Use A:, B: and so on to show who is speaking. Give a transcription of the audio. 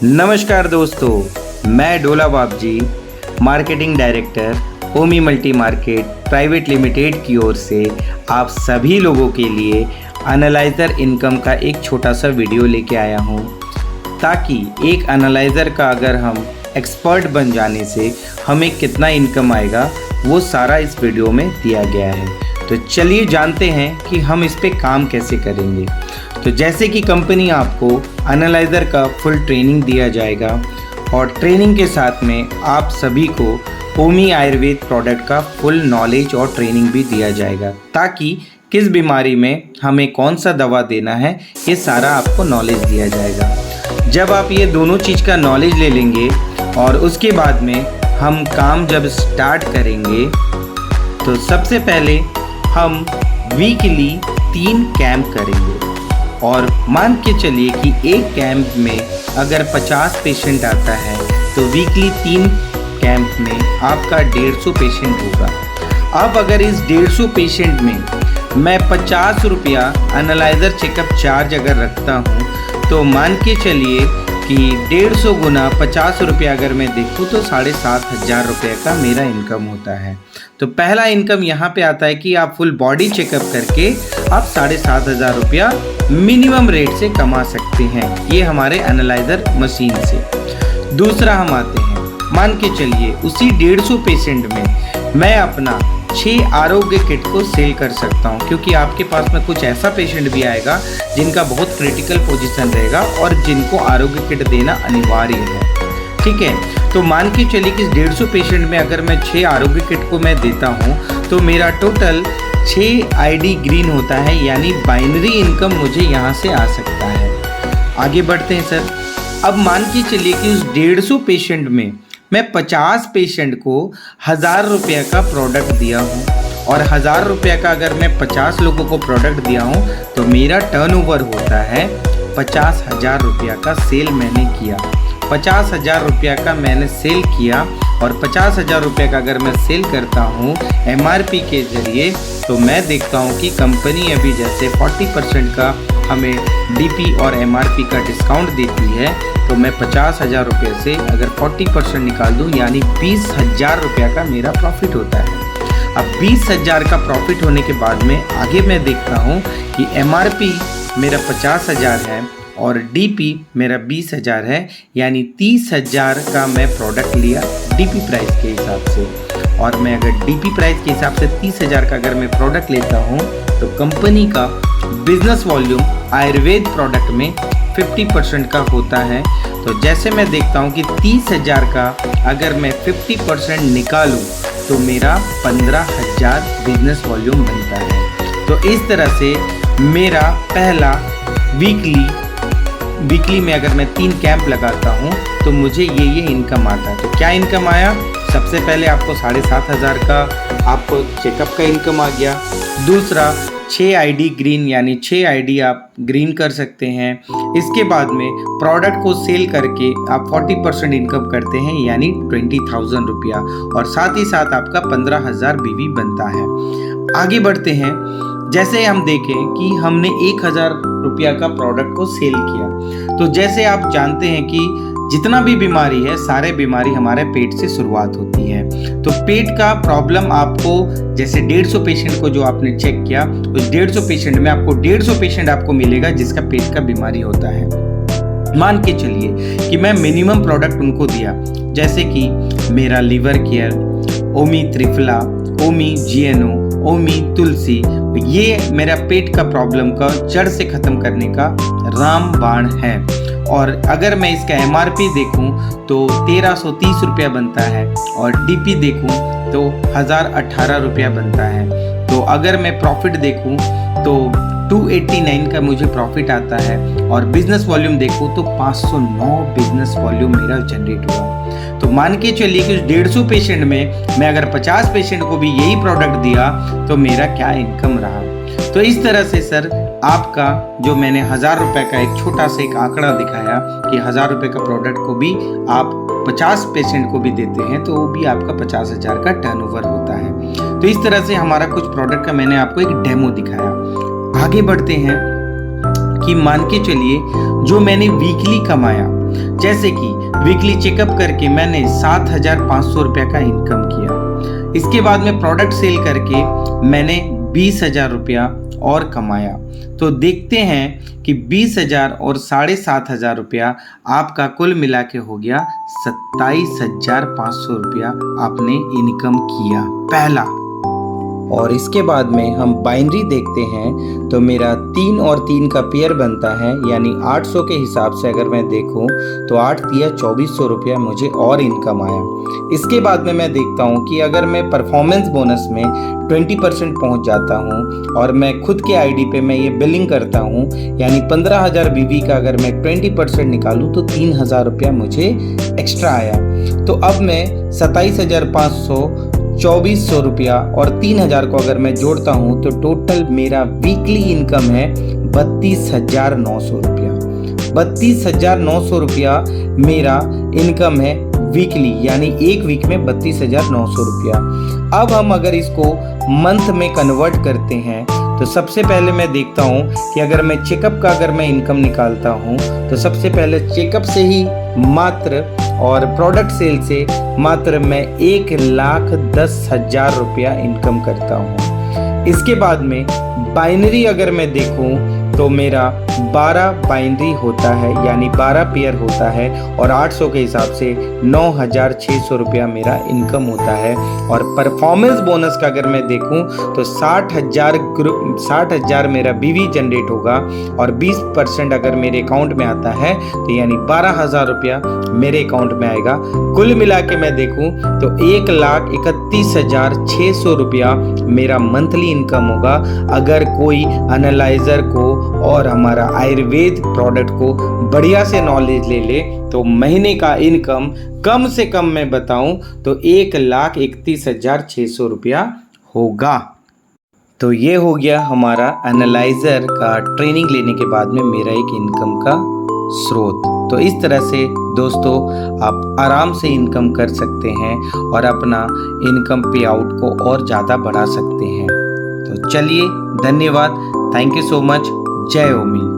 A: नमस्कार दोस्तों, मैं डोला बाबजी, मार्केटिंग डायरेक्टर ओमी मल्टी मार्केट प्राइवेट लिमिटेड की ओर से आप सभी लोगों के लिए एनालाइज़र इनकम का एक छोटा सा वीडियो लेके आया हूँ, ताकि एक एनालाइज़र का अगर हम एक्सपर्ट बन जाने से हमें कितना इनकम आएगा वो सारा इस वीडियो में दिया गया है। तो चलिए जानते हैं कि हम इस पे काम कैसे करेंगे। तो जैसे कि कंपनी आपको एनालाइज़र का फुल ट्रेनिंग दिया जाएगा और ट्रेनिंग के साथ में आप सभी को ओमी आयुर्वेद प्रोडक्ट का फुल नॉलेज और ट्रेनिंग भी दिया जाएगा, ताकि किस बीमारी में हमें कौन सा दवा देना है ये सारा आपको नॉलेज दिया जाएगा। जब आप ये दोनों चीज़ का नॉलेज ले लेंगे और उसके बाद में हम काम जब स्टार्ट करेंगे, तो सबसे पहले हम वीकली 3 कैंप करेंगे और मान के चलिए कि एक कैंप में अगर 50 पेशेंट आता है तो वीकली 3 कैंप में आपका 150 पेशेंट होगा। अब अगर इस 150 पेशेंट में मैं 50 रुपया एनालाइज़र चेकअप चार्ज अगर रखता हूँ, तो मान के चलिए कि 150 गुना 50 रुपया अगर मैं देखूँ तो 7,500 रुपये का मेरा इनकम होता है। तो पहला इनकम यहाँ पे आता है कि आप फुल बॉडी चेकअप करके आप 7,500 रुपया मिनिमम रेट से कमा सकते हैं, ये हमारे एनालाइज़र मशीन से। दूसरा हम आते हैं, मान के चलिए उसी 150 पेशेंट में मैं अपना 6 आरोग्य किट को सेल कर सकता हूं, क्योंकि आपके पास में कुछ ऐसा पेशेंट भी आएगा जिनका बहुत क्रिटिकल पोजीशन रहेगा और जिनको आरोग्य किट देना अनिवार्य है। ठीक है, तो मान के चलिए कि 150 पेशेंट में अगर मैं 6 आरोग्य किट को मैं देता हूं, तो मेरा टोटल 6 आईडी ग्रीन होता है, यानी बाइनरी इनकम मुझे यहां से आ सकता है। आगे बढ़ते हैं सर। अब मान के चलिए कि उस 150 पेशेंट में मैं 50 पेशेंट को 1000 रुपये का प्रोडक्ट दिया हूँ, और 1000 रुपये का अगर मैं 50 लोगों को प्रोडक्ट दिया हूँ तो मेरा टर्नओवर होता है 50,000 रुपया का सेल मैंने किया। 50,000 रुपया का मैंने सेल किया, और 50,000 रुपये का अगर मैं सेल करता हूँ MRP के ज़रिए, तो मैं देखता हूँ कि कंपनी अभी जैसे 40% का हमें DP और MRP का डिस्काउंट देती है, तो मैं 50,000 रुपये से अगर 40% निकाल दूँ, यानी 20,000 रुपया का मेरा प्रॉफिट होता है। अब 20,000 का प्रॉफिट होने के बाद में आगे मैं देखता हूँ कि MRP मेरा 50,000 है और DP मेरा 20,000 है, यानी 30,000 का मैं प्रोडक्ट लिया DP प्राइस के हिसाब से। और मैं अगर DP प्राइस के हिसाब से 30,000 का अगर मैं प्रोडक्ट लेता हूँ, तो कंपनी का बिजनेस वॉल्यूम आयुर्वेद प्रोडक्ट में 50% का होता है। तो जैसे मैं देखता हूँ कि 30,000 का अगर मैं 50% निकालूँ तो मेरा 15,000 बिजनेस वॉल्यूम बनता है। तो इस तरह से मेरा पहला वीकली में अगर मैं 3 कैंप लगाता हूँ तो मुझे ये इनकम आता है। तो क्या इनकम आया? सबसे पहले आपको 7,500 का आपको चेकअप का इनकम आ गया। दूसरा 6 आईडी ग्रीन, यानी 6 आईडी आप ग्रीन कर सकते हैं। इसके बाद में प्रोडक्ट को सेल करके आप 40% इनकम करते हैं, यानी 20,000 रुपया, और साथ ही साथ आपका 15,000 BV बनता है। आगे बढ़ते हैं। जैसे हम देखें कि हमने 1,000 रुपया का प्रोडक्ट को सेल किया, तो जैसे आप जानते हैं कि जितना भी बीमारी है, सारे बीमारी हमारे पेट से शुरुआत होती है। तो पेट का प्रॉब्लम आपको, जैसे 150 पेशेंट को जो आपने चेक किया, उस 150 पेशेंट में आपको 150 पेशेंट आपको मिलेगा जिसका पेट का बीमारी होता है। मान के चलिए कि मैं मिनिमम प्रोडक्ट उनको दिया, जैसे कि मेरा लीवर केयर, ओमी त्रिफला, ओमी GNO, ओमी तुलसी, ये मेरा पेट का प्रॉब्लम का जड़ से ख़त्म करने का रामबाण है। और अगर मैं इसका MRP देखूं तो 1,330 रुपया बनता है, और DP देखूं तो 1,018 रुपया बनता है। तो अगर मैं प्रॉफिट देखूं तो 289 का मुझे प्रॉफिट आता है, और बिजनेस वॉल्यूम देखूं तो 509 बिजनेस वॉल्यूम मेरा जनरेट हुआ। तो मान के चलिए कि 150 पेशेंट में मैं अगर 50 पेशेंट को भी यही प्रोडक्ट दिया तो मेरा क्या इनकम रहा। तो इस तरह से सर आपका जो मैंने 1,000 रुपये का एक छोटा सा एक आंकड़ा दिखाया कि 1,000 रुपये का प्रोडक्ट को भी आप 50 पेशेंट को भी देते हैं तो वो भी आपका 50,000 का टर्नओवर होता है। तो इस तरह से हमारा कुछ प्रोडक्ट का मैंने आपको एक डेमो दिखाया। आगे बढ़ते हैं कि मान के चलिए जो मैंने वीकली कमाया जैसे कि वीकली चेकअप करके मैंने 7,500 रुपये का इनकम किया। इसके बाद में प्रोडक्ट सेल करके मैंने 20,000 रुपया और कमाया। तो देखते हैं कि 20,000 और 7,500 रुपया आपका कुल मिला के हो गया 27,500 रुपया आपने इनकम किया पहला। और इसके बाद में हम बाइनरी देखते हैं तो मेरा 3 और 3 का पेयर बनता है, यानी 800 के हिसाब से अगर मैं देखूं तो 8 दिया 2400 रुपया मुझे और इनकम आया। इसके बाद में मैं देखता हूं कि अगर मैं परफॉर्मेंस बोनस में 20% पहुंच जाता हूं और मैं खुद के आईडी पे मैं ये बिलिंग करता हूं, यानी 15,000 बीवी का अगर मैं 20% निकालूं तो 3,000 रुपया मुझे एक्स्ट्रा आया। तो अब मैं 27,500, 2400 रुपया और 3,000 को अगर मैं जोड़ता हूँ तो टोटल मेरा वीकली इनकम है 32,900 रुपया। 32,900 रुपया मेरा इनकम है वीकली, यानी एक वीक में 32,900 रुपया। अब हम अगर इसको मंथ में कन्वर्ट करते हैं तो सबसे पहले मैं देखता हूँ कि अगर मैं चेकअप का अगर मैं इनकम निकालता हूँ तो सबसे पहले चेकअप से ही मात्र और प्रोडक्ट सेल से मात्र मैं 1,10,000 रुपया इनकम करता हूँ। इसके बाद में बाइनरी अगर मैं देखूँ तो मेरा 12 बाइनरी होता है, यानी 12 पेयर होता है और 800 के हिसाब से 9,600 रुपया मेरा इनकम होता है। और परफॉर्मेंस बोनस का अगर मैं देखूं तो 60,000 मेरा बीवी जनरेट होगा और 20% अगर मेरे अकाउंट में आता है तो यानी 12,000 रुपया मेरे अकाउंट में आएगा। कुल मिला के मैं देखूं तो 1,31,600 रुपया मेरा मंथली इनकम होगा अगर कोई एनालाइजर को और हमारा आयुर्वेद प्रोडक्ट को बढ़िया से नॉलेज ले ले तो महीने का इनकम कम से कम मैं बताऊं तो 1,31,600 रुपया होगा। तो ये हो गया हमारा एनालाइजर का ट्रेनिंग लेने के बाद में मेरा एक इनकम का स्रोत। तो इस तरह से दोस्तों आप आराम से इनकम कर सकते हैं और अपना इनकम पे आउट को और ज़्यादा बढ़ा सकते हैं। तो चलिए, धन्यवाद, थैंक यू सो मच। जय ओमी।